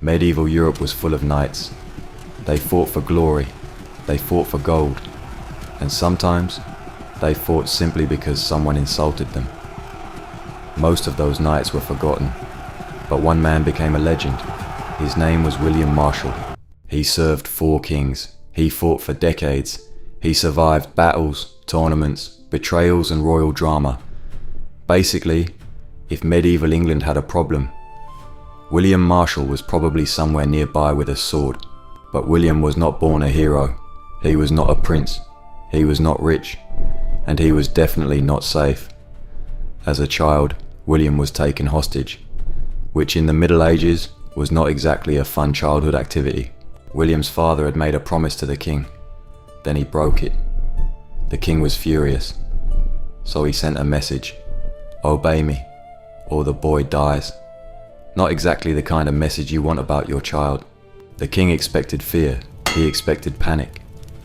Medieval Europe was full of knights. They fought for glory, they fought for gold, and sometimes they fought simply because someone insulted them. Most of those knights were forgotten, but one man became a legend. His name was William Marshal. He served 4 kings. He fought for decades. He survived battles, tournaments, betrayals and royal drama. Basically, if medieval England had a problem, William Marshal was probably somewhere nearby with a sword. But William was not born a hero. He was not a prince. He was not rich. And he was definitely not safe. As a child, William was taken hostage, which in the Middle Ages was not exactly a fun childhood activity. William's father had made a promise to the king. Then he broke it. The king was furious. So he sent a message: "Obey me, or the boy dies." Not exactly the kind of message you want about your child. The king expected fear. He expected panic.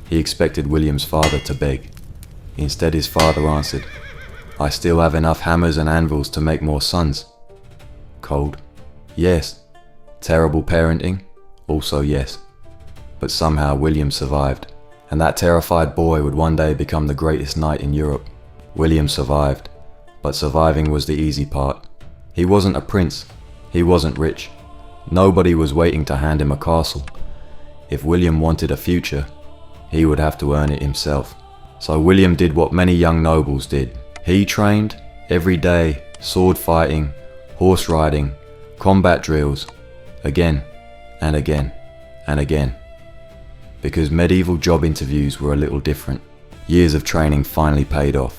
He expected William's father to beg. Instead, his father answered, "I still have enough hammers and anvils to make more sons." Cold? Yes. Terrible parenting? Also yes. But somehow William survived, and that terrified boy would one day become the greatest knight in Europe. William survived, but surviving was the easy part. He wasn't a prince. He wasn't rich. Nobody was waiting to hand him a castle. If William wanted a future, he would have to earn it himself. So William did what many young nobles did. He trained every day, sword fighting, horse riding, combat drills, again and again and again. Because medieval job interviews were a little different. Years of training finally paid off.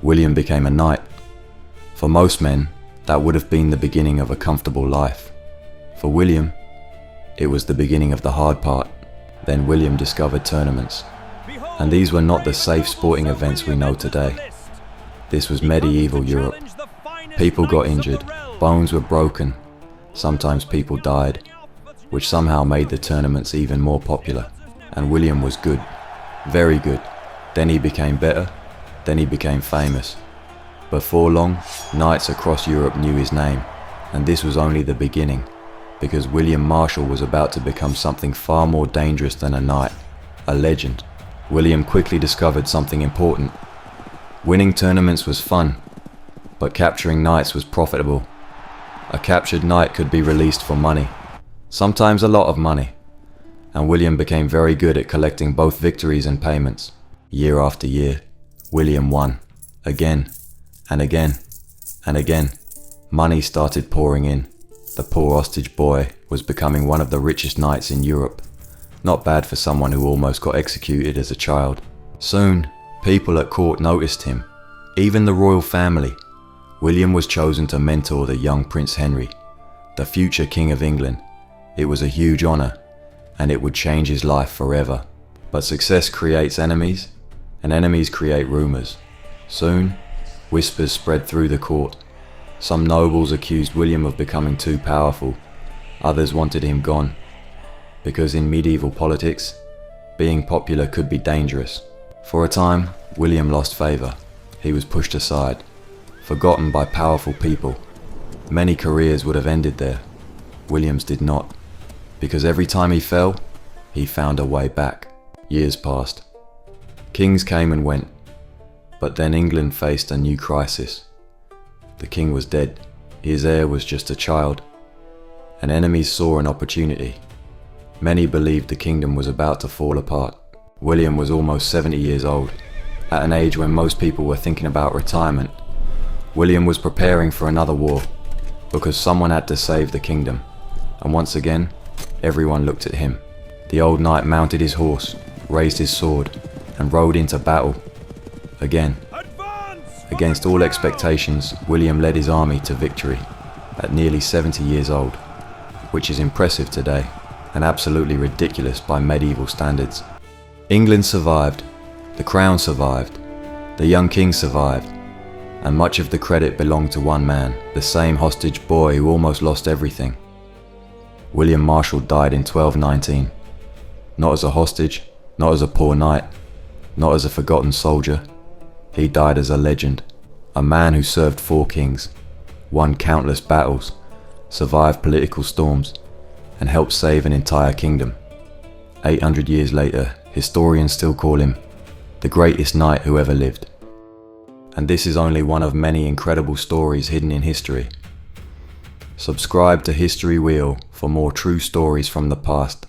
William became a knight. For most men, that would have been the beginning of a comfortable life. For William, it was the beginning of the hard part. Then William discovered tournaments. And these were not the safe sporting events we know today. This was medieval Europe. People got injured, bones were broken, sometimes people died, which somehow made the tournaments even more popular. And William was good, very good. Then he became better, then he became famous. Before long, knights across Europe knew his name, and this was only the beginning, because William Marshal was about to become something far more dangerous than a knight, a legend. William quickly discovered something important. Winning tournaments was fun, but capturing knights was profitable. A captured knight could be released for money, sometimes a lot of money, and William became very good at collecting both victories and payments. Year after year, William won, again and again and again. Money started pouring in. The poor hostage boy was becoming one of the richest knights in Europe. Not bad for someone who almost got executed as a child. Soon, people at court noticed him, even the royal family. William was chosen to mentor the young Prince Henry, the future King of England. It was a huge honor, and it would change his life forever. But success creates enemies, and enemies create rumors. Soon, whispers spread through the court. Some nobles accused William of becoming too powerful. Others wanted him gone. Because in medieval politics, being popular could be dangerous. For a time, William lost favor. He was pushed aside, forgotten by powerful people. Many careers would have ended there. William's did not, because every time he fell, he found a way back. Years passed. Kings came and went, but then England faced a new crisis. The king was dead. His heir was just a child, and enemies saw an opportunity. Many believed the kingdom was about to fall apart. William was almost 70 years old, at an age when most people were thinking about retirement. William was preparing for another war, because someone had to save the kingdom, and once again, everyone looked at him. The old knight mounted his horse, raised his sword, and rode into battle. Again. Against all expectations, William led his army to victory, at nearly 70 years old, which is impressive today, and absolutely ridiculous by medieval standards. England survived, the crown survived, the young king survived, and much of the credit belonged to one man, the same hostage boy who almost lost everything. William Marshal died in 1219, not as a hostage, not as a poor knight, not as a forgotten soldier. He died as a legend, a man who served 4 kings, won countless battles, survived political storms, and helped save an entire kingdom. 800 years later, historians still call him the greatest knight who ever lived. And this is only one of many incredible stories hidden in history. Subscribe to History Wheel for more true stories from the past.